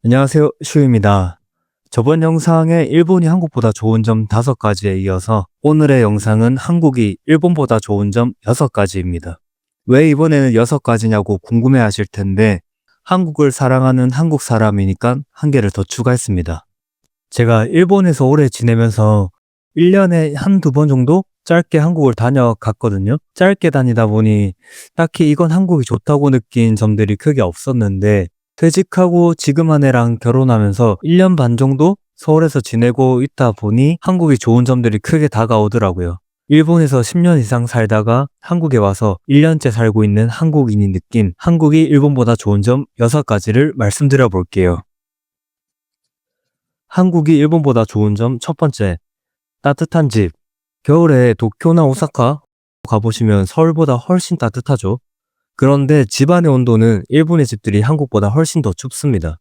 안녕하세요. 슈입니다. 저번 영상에 일본이 한국보다 좋은 점 5가지에 이어서 오늘의 영상은 한국이 일본보다 좋은 점 6가지입니다. 왜 이번에는 6가지냐고 궁금해 하실 텐데 한국을 사랑하는 한국 사람이니까 한 개를 더 추가했습니다. 제가 일본에서 오래 지내면서 1년에 한두 번 정도 짧게 한국을 다녀갔거든요. 짧게 다니다 보니 딱히 이건 한국이 좋다고 느낀 점들이 크게 없었는데 퇴직하고 지금 아내랑 결혼하면서 1년 반 정도 서울에서 지내고 있다 보니 한국이 좋은 점들이 크게 다가오더라고요. 일본에서 10년 이상 살다가 한국에 와서 1년째 살고 있는 한국인이 느낀 한국이 일본보다 좋은 점 6가지를 말씀드려 볼게요. 한국이 일본보다 좋은 점 첫 번째, 따뜻한 집. 겨울에 도쿄나 오사카 가보시면 서울보다 훨씬 따뜻하죠. 그런데 집안의 온도는 일본의 집들이 한국보다 훨씬 더 춥습니다.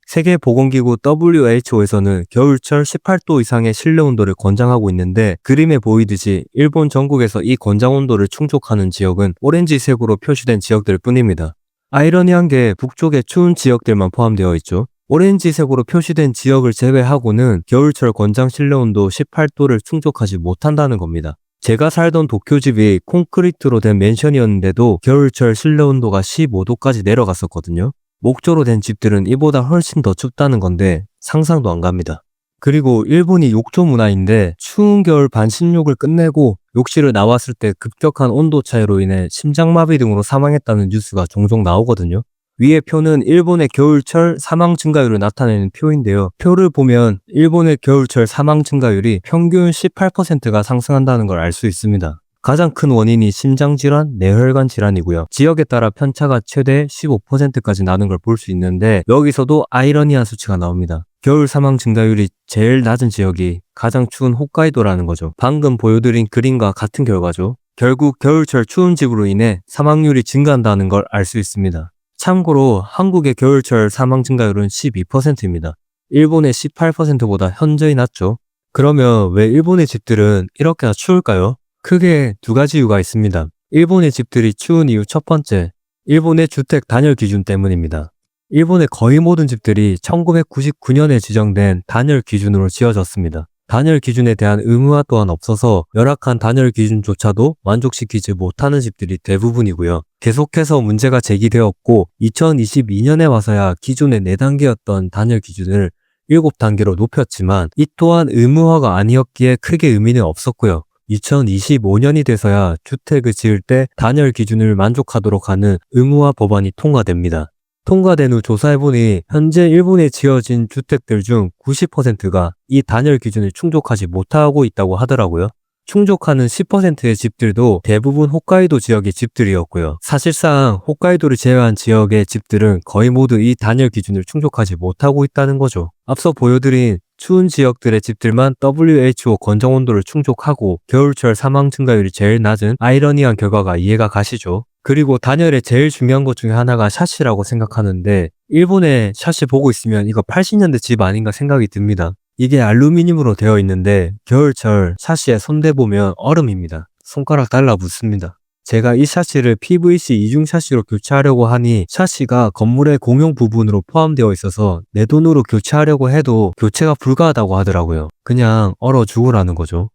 세계보건기구 WHO에서는 겨울철 18도 이상의 실내 온도를 권장하고 있는데 그림에 보이듯이 일본 전국에서 이 권장 온도를 충족하는 지역은 오렌지색으로 표시된 지역들 뿐입니다. 아이러니한 게 북쪽의 추운 지역들만 포함되어 있죠. 오렌지색으로 표시된 지역을 제외하고는 겨울철 권장 실내 온도 18도를 충족하지 못한다는 겁니다. 제가 살던 도쿄집이 콘크리트로 된 맨션이었는데도 겨울철 실내 온도가 15도까지 내려갔었거든요. 목조로 된 집들은 이보다 훨씬 더 춥다는 건데 상상도 안 갑니다. 그리고 일본이 욕조 문화인데 추운 겨울 반신욕을 끝내고 욕실을 나왔을 때 급격한 온도 차이로 인해 심장마비 등으로 사망했다는 뉴스가 종종 나오거든요. 위의 표는 일본의 겨울철 사망 증가율을 나타내는 표인데요. 표를 보면 일본의 겨울철 사망 증가율이 평균 18%가 상승한다는 걸 알 수 있습니다. 가장 큰 원인이 심장질환, 뇌혈관 질환이고요. 지역에 따라 편차가 최대 15%까지 나는 걸 볼 수 있는데 여기서도 아이러니한 수치가 나옵니다. 겨울 사망 증가율이 제일 낮은 지역이 가장 추운 홋카이도라는 거죠. 방금 보여드린 그림과 같은 결과죠. 결국 겨울철 추운 집으로 인해 사망률이 증가한다는 걸 알 수 있습니다. 참고로 한국의 겨울철 사망 증가율은 12%입니다. 일본의 18%보다 현저히 낮죠. 그러면 왜 일본의 집들은 이렇게나 추울까요? 크게 2가지 이유가 있습니다. 일본의 집들이 추운 이유 첫 번째, 일본의 주택 단열 기준 때문입니다. 일본의 거의 모든 집들이 1999년에 지정된 단열 기준으로 지어졌습니다. 단열 기준에 대한 의무화 또한 없어서 열악한 단열 기준조차도 만족시키지 못하는 집들이 대부분이고요. 계속해서 문제가 제기되었고 2022년에 와서야 기존의 4단계였던 단열 기준을 7단계로 높였지만 이 또한 의무화가 아니었기에 크게 의미는 없었고요. 2025년이 돼서야 주택을 지을 때 단열 기준을 만족하도록 하는 의무화 법안이 통과됩니다. 통과된 후 조사해보니 현재 일본에 지어진 주택들 중 90%가 이 단열 기준을 충족하지 못하고 있다고 하더라고요. 충족하는 10%의 집들도 대부분 홋카이도 지역의 집들이었고요. 사실상 홋카이도를 제외한 지역의 집들은 거의 모두 이 단열 기준을 충족하지 못하고 있다는 거죠. 앞서 보여드린 추운 지역들의 집들만 WHO 권장 온도를 충족하고 겨울철 사망 증가율이 제일 낮은 아이러니한 결과가 이해가 가시죠? 그리고 단열의 제일 중요한 것 중에 하나가 샤시라고 생각하는데 일본의 샤시 보고 있으면 이거 80년대 집 아닌가 생각이 듭니다. 이게 알루미늄으로 되어 있는데 겨울철 샤시에 손대보면 얼음입니다. 손가락 달라붙습니다. 제가 이 샤시를 PVC 이중 샤시로 교체하려고 하니 샤시가 건물의 공용 부분으로 포함되어 있어서 내 돈으로 교체하려고 해도 교체가 불가하다고 하더라고요. 그냥 얼어 죽으라는 거죠.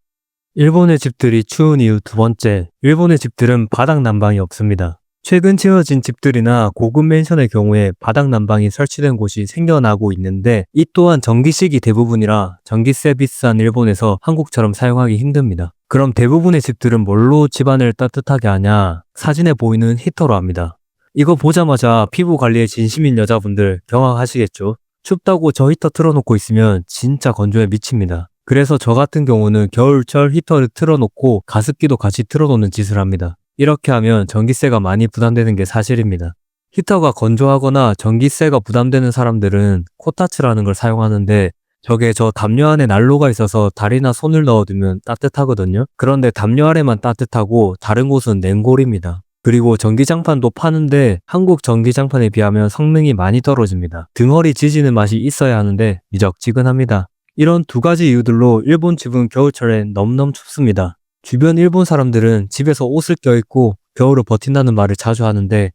일본의 집들이 추운 이유 두 번째, 일본의 집들은 바닥 난방이 없습니다. 최근 지어진 집들이나 고급 맨션의 경우에 바닥 난방이 설치된 곳이 생겨나고 있는데 이 또한 전기식이 대부분이라 전기세 비싼 일본에서 한국처럼 사용하기 힘듭니다. 그럼 대부분의 집들은 뭘로 집안을 따뜻하게 하냐? 사진에 보이는 히터로 합니다. 이거 보자마자 피부 관리에 진심인 여자분들 경악하시겠죠? 춥다고 저 히터 틀어놓고 있으면 진짜 건조에 미칩니다. 그래서 저 같은 경우는 겨울철 히터를 틀어놓고 가습기도 같이 틀어놓는 짓을 합니다. 이렇게 하면 전기세가 많이 부담되는 게 사실입니다. 히터가 건조하거나 전기세가 부담되는 사람들은 코타츠라는 걸 사용하는데 저게 저 담요 안에 난로가 있어서 다리나 손을 넣어두면 따뜻하거든요. 그런데 담요 아래만 따뜻하고 다른 곳은 냉골입니다. 그리고 전기장판도 파는데 한국 전기장판에 비하면 성능이 많이 떨어집니다. 등허리 지지는 맛이 있어야 하는데 미적지근합니다. 이런 2가지 이유들로 일본 집은 겨울철엔 너무너무 춥습니다. 주변 일본 사람들은 집에서 옷을 껴입고 겨울을 버틴다는 말을 자주 하는데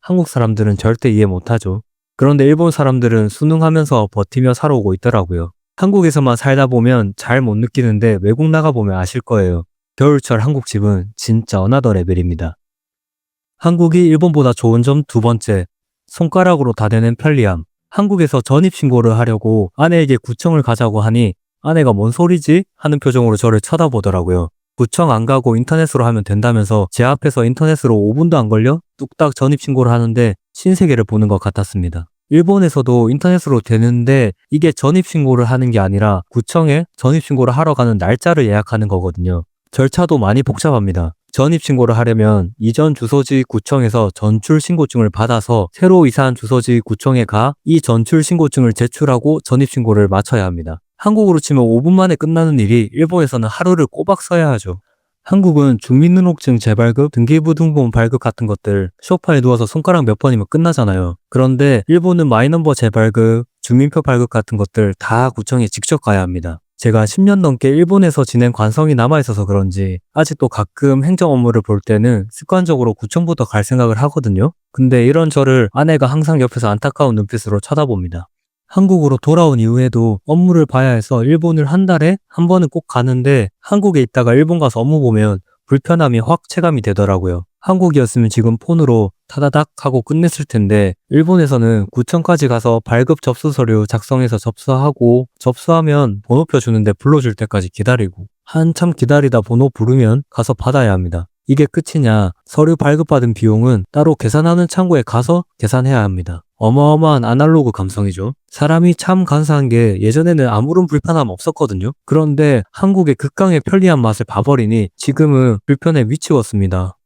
한국 사람들은 절대 이해 못하죠. 그런데 일본 사람들은 순응하면서 버티며 살아오고 있더라고요. 한국에서만 살다 보면 잘 못 느끼는데 외국 나가보면 아실 거예요. 겨울철 한국 집은 진짜 어나더 레벨입니다. 한국이 일본보다 좋은 점 두 번째, 손가락으로 다 되는 편리함. 한국에서 전입신고를 하려고 아내에게 구청을 가자고 하니 아내가 뭔 소리지? 하는 표정으로 저를 쳐다보더라고요. 구청 안 가고 인터넷으로 하면 된다면서 제 앞에서 인터넷으로 5분도 안 걸려? 뚝딱 전입신고를 하는데 신세계를 보는 것 같았습니다. 일본에서도 인터넷으로 되는데 이게 전입신고를 하는 게 아니라 구청에 전입신고를 하러 가는 날짜를 예약하는 거거든요. 절차도 많이 복잡합니다. 전입신고를 하려면 이전 주소지 구청에서 전출신고증을 받아서 새로 이사한 주소지 구청에 가 이 전출신고증을 제출하고 전입신고를 마쳐야 합니다. 한국으로 치면 5분 만에 끝나는 일이 일본에서는 하루를 꼬박 써야 하죠. 한국은 주민등록증 재발급, 등기부등본 발급 같은 것들 소파에 누워서 손가락 몇 번이면 끝나잖아요. 그런데 일본은 마이넘버 재발급, 주민표 발급 같은 것들 다 구청에 직접 가야 합니다. 제가 10년 넘게 일본에서 지낸 관성이 남아있어서 그런지 아직도 가끔 행정 업무를 볼 때는 습관적으로 구청부터 갈 생각을 하거든요. 근데 이런 저를 아내가 항상 옆에서 안타까운 눈빛으로 쳐다봅니다. 한국으로 돌아온 이후에도 업무를 봐야 해서 일본을 한 달에 한 번은 꼭 가는데 한국에 있다가 일본 가서 업무 보면 불편함이 확 체감이 되더라고요. 한국이었으면 지금 폰으로 타다닥 하고 끝냈을 텐데 일본에서는 구청까지 가서 발급 접수 서류 작성해서 접수하고 접수하면 번호표 주는데 불러줄 때까지 기다리고 한참 기다리다 번호 부르면 가서 받아야 합니다. 이게 끝이냐? 서류 발급받은 비용은 따로 계산하는 창구에 가서 계산해야 합니다. 어마어마한 아날로그 감성이죠. 사람이 참 간사한 게 예전에는 아무런 불편함 없었거든요. 그런데 한국의 극강의 편리한 맛을 봐버리니 지금은 불편에 미치웠습니다.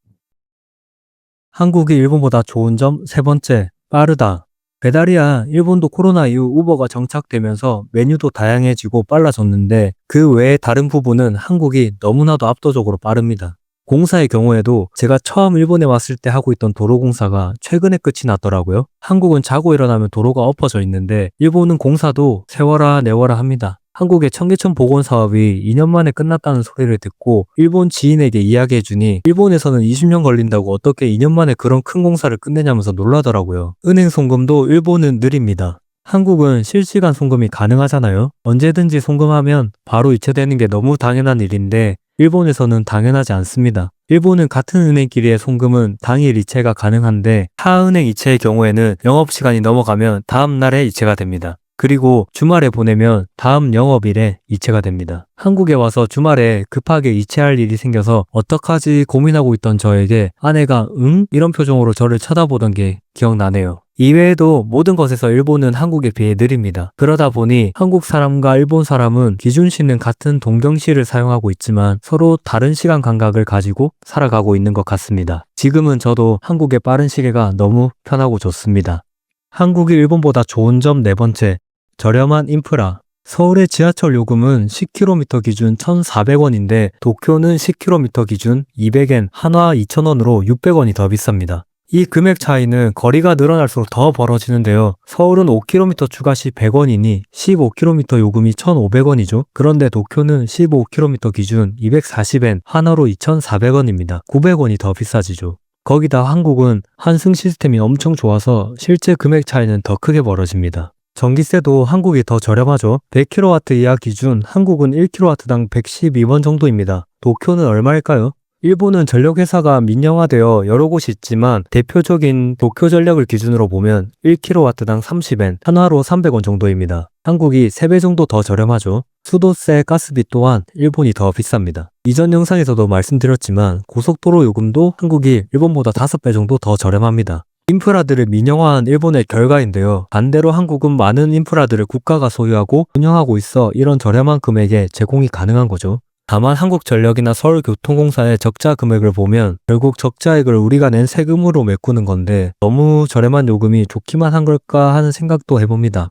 한국이 일본보다 좋은 점 세 번째, 빠르다. 배달이야 일본도 코로나 이후 우버가 정착되면서 메뉴도 다양해지고 빨라졌는데 그 외에 다른 부분은 한국이 너무나도 압도적으로 빠릅니다. 공사의 경우에도 제가 처음 일본에 왔을 때 하고 있던 도로공사가 최근에 끝이 났더라고요. 한국은 자고 일어나면 도로가 엎어져 있는데 일본은 공사도 세워라 내워라 합니다. 한국의 청계천 복원 사업이 2년 만에 끝났다는 소리를 듣고 일본 지인에게 이야기해주니 일본에서는 20년 걸린다고 어떻게 2년 만에 그런 큰 공사를 끝내냐면서 놀라더라고요. 은행 송금도 일본은 느립니다. 한국은 실시간 송금이 가능하잖아요. 언제든지 송금하면 바로 이체되는 게 너무 당연한 일인데 일본에서는 당연하지 않습니다. 일본은 같은 은행끼리의 송금은 당일 이체가 가능한데 타은행 이체의 경우에는 영업시간이 넘어가면 다음 날에 이체가 됩니다. 그리고 주말에 보내면 다음 영업일에 이체가 됩니다. 한국에 와서 주말에 급하게 이체할 일이 생겨서 어떡하지 고민하고 있던 저에게 아내가 응? 이런 표정으로 저를 쳐다보던 게 기억나네요. 이외에도 모든 것에서 일본은 한국에 비해 느립니다. 그러다 보니 한국 사람과 일본 사람은 기준시는 같은 동경시를 사용하고 있지만 서로 다른 시간 감각을 가지고 살아가고 있는 것 같습니다. 지금은 저도 한국의 빠른 시계가 너무 편하고 좋습니다. 한국이 일본보다 좋은 점 네 번째, 저렴한 인프라. 서울의 지하철 요금은 10km 기준 1,400원인데 도쿄는 10km 기준 200엔, 한화 2,000원으로 600원이 더 비쌉니다. 이 금액 차이는 거리가 늘어날수록 더 벌어지는데요. 서울은 5km 추가 시 100원이니 15km 요금이 1,500원이죠. 그런데 도쿄는 15km 기준 240엔, 한화로 2,400원입니다. 900원이 더 비싸지죠. 거기다 한국은 환승 시스템이 엄청 좋아서 실제 금액 차이는 더 크게 벌어집니다. 전기세도 한국이 더 저렴하죠. 100kW 이하 기준 한국은 1kW당 112원 정도입니다. 도쿄는 얼마일까요? 일본은 전력회사가 민영화되어 여러 곳이 있지만 대표적인 도쿄전력을 기준으로 보면 1kW당 30엔, 한화로 300원 정도입니다. 한국이 3배 정도 더 저렴하죠. 수도세, 가스비 또한 일본이 더 비쌉니다. 이전 영상에서도 말씀드렸지만 고속도로 요금도 한국이 일본보다 5배 정도 더 저렴합니다. 인프라들을 민영화한 일본의 결과인데요. 반대로 한국은 많은 인프라들을 국가가 소유하고 운영하고 있어 이런 저렴한 금액에 제공이 가능한 거죠. 다만 한국전력이나 서울교통공사의 적자 금액을 보면 결국 적자액을 우리가 낸 세금으로 메꾸는 건데 너무 저렴한 요금이 좋기만 한 걸까 하는 생각도 해봅니다.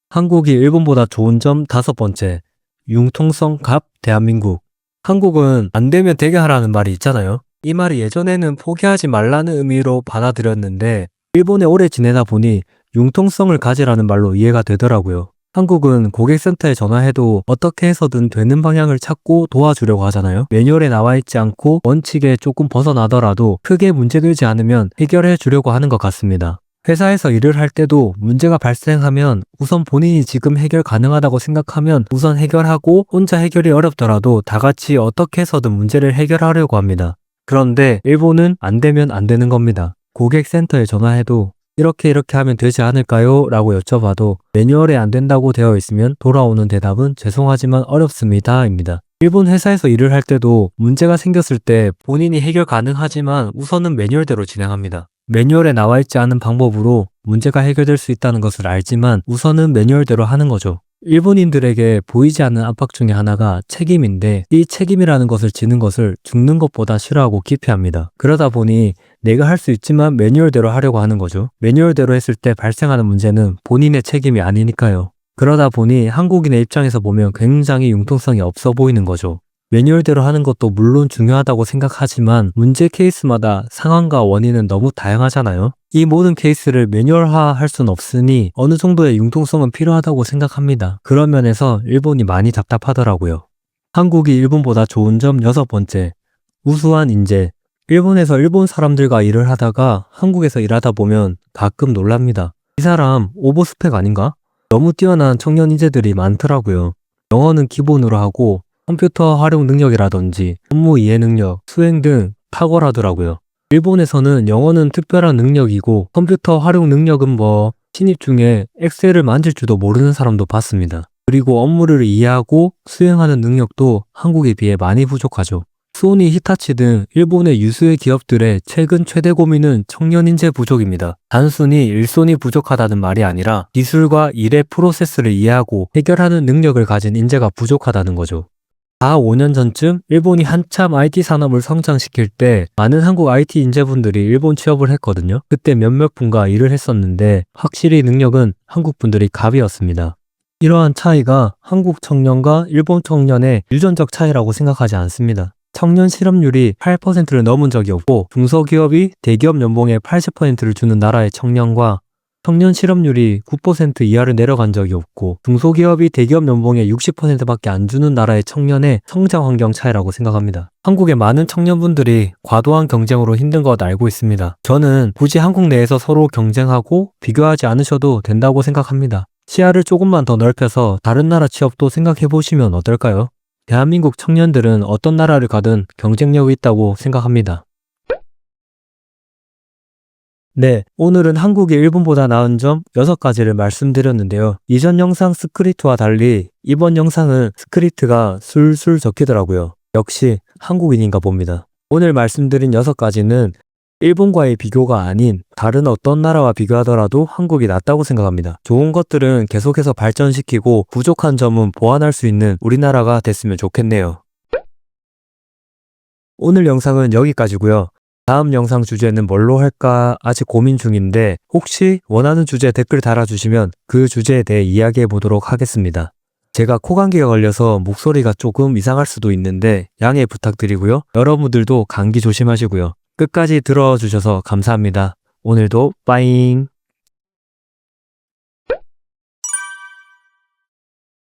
한국이 일본보다 좋은 점 다섯 번째, 융통성 갑 대한민국. 한국은 안 되면 되게 하라는 말이 있잖아요. 이 말이 예전에는 포기하지 말라는 의미로 받아들였는데 일본에 오래 지내다 보니 융통성을 가지라는 말로 이해가 되더라고요. 한국은 고객센터에 전화해도 어떻게 해서든 되는 방향을 찾고 도와주려고 하잖아요. 매뉴얼에 나와 있지 않고 원칙에 조금 벗어나더라도 크게 문제되지 않으면 해결해 주려고 하는 것 같습니다. 회사에서 일을 할 때도 문제가 발생하면 우선 본인이 지금 해결 가능하다고 생각하면 우선 해결하고 혼자 해결이 어렵더라도 다 같이 어떻게 해서든 문제를 해결하려고 합니다. 그런데 일본은 안 되면 안 되는 겁니다. 고객센터에 전화해도 이렇게 하면 되지 않을까요? 라고 여쭤봐도 매뉴얼에 안 된다고 되어 있으면 돌아오는 대답은 죄송하지만 어렵습니다. 입니다. 일본 회사에서 일을 할 때도 문제가 생겼을 때 본인이 해결 가능하지만 우선은 매뉴얼대로 진행합니다. 매뉴얼에 나와 있지 않은 방법으로 문제가 해결될 수 있다는 것을 알지만 우선은 매뉴얼대로 하는 거죠. 일본인들에게 보이지 않는 압박 중에 하나가 책임인데 이 책임이라는 것을 지는 것을 죽는 것보다 싫어하고 기피합니다. 그러다 보니 내가 할 수 있지만 매뉴얼대로 하려고 하는 거죠. 매뉴얼대로 했을 때 발생하는 문제는 본인의 책임이 아니니까요. 그러다 보니 한국인의 입장에서 보면 굉장히 융통성이 없어 보이는 거죠. 매뉴얼대로 하는 것도 물론 중요하다고 생각하지만 문제 케이스마다 상황과 원인은 너무 다양하잖아요. 이 모든 케이스를 매뉴얼화 할 순 없으니 어느 정도의 융통성은 필요하다고 생각합니다. 그런 면에서 일본이 많이 답답하더라고요. 한국이 일본보다 좋은 점 6번째, 우수한 인재. 일본에서 일본 사람들과 일을 하다가 한국에서 일하다 보면 가끔 놀랍니다. 이 사람 오버스펙 아닌가? 너무 뛰어난 청년 인재들이 많더라고요. 영어는 기본으로 하고 컴퓨터 활용 능력이라든지 업무 이해 능력, 수행 등 탁월하더라고요. 일본에서는 영어는 특별한 능력이고 컴퓨터 활용 능력은 신입 중에 엑셀을 만질 줄도 모르는 사람도 봤습니다. 그리고 업무를 이해하고 수행하는 능력도 한국에 비해 많이 부족하죠. 소니, 히타치 등 일본의 유수의 기업들의 최근 최대 고민은 청년 인재 부족입니다. 단순히 일손이 부족하다는 말이 아니라 기술과 일의 프로세스를 이해하고 해결하는 능력을 가진 인재가 부족하다는 거죠. 4, 5년 전쯤 일본이 한참 IT 산업을 성장시킬 때 많은 한국 IT 인재분들이 일본 취업을 했거든요. 그때 몇몇 분과 일을 했었는데 확실히 능력은 한국 분들이 갑이었습니다. 이러한 차이가 한국 청년과 일본 청년의 유전적 차이라고 생각하지 않습니다. 청년 실업률이 8%를 넘은 적이 없고 중소기업이 대기업 연봉의 80%를 주는 나라의 청년과 청년 실업률이 9% 이하를 내려간 적이 없고 중소기업이 대기업 연봉의 60%밖에 안 주는 나라의 청년의 성장 환경 차이라고 생각합니다. 한국의 많은 청년분들이 과도한 경쟁으로 힘든 것 알고 있습니다. 저는 굳이 한국 내에서 서로 경쟁하고 비교하지 않으셔도 된다고 생각합니다. 시야를 조금만 더 넓혀서 다른 나라 취업도 생각해 보시면 어떨까요? 대한민국 청년들은 어떤 나라를 가든 경쟁력이 있다고 생각합니다. 네, 오늘은 한국이 일본보다 나은 점 6가지를 말씀드렸는데요. 이전 영상 스크립트와 달리 이번 영상은 스크립트가 술술 적히더라고요. 역시 한국인인가 봅니다. 오늘 말씀드린 6가지는 일본과의 비교가 아닌 다른 어떤 나라와 비교하더라도 한국이 낫다고 생각합니다. 좋은 것들은 계속해서 발전시키고 부족한 점은 보완할 수 있는 우리나라가 됐으면 좋겠네요. 오늘 영상은 여기까지고요. 다음 영상 주제는 뭘로 할까 아직 고민 중인데 혹시 원하는 주제 댓글 달아주시면 그 주제에 대해 이야기해 보도록 하겠습니다. 제가 코감기가 걸려서 목소리가 조금 이상할 수도 있는데 양해 부탁드리고요. 여러분들도 감기 조심하시고요. 끝까지 들어주셔서 감사합니다. 오늘도 빠잉!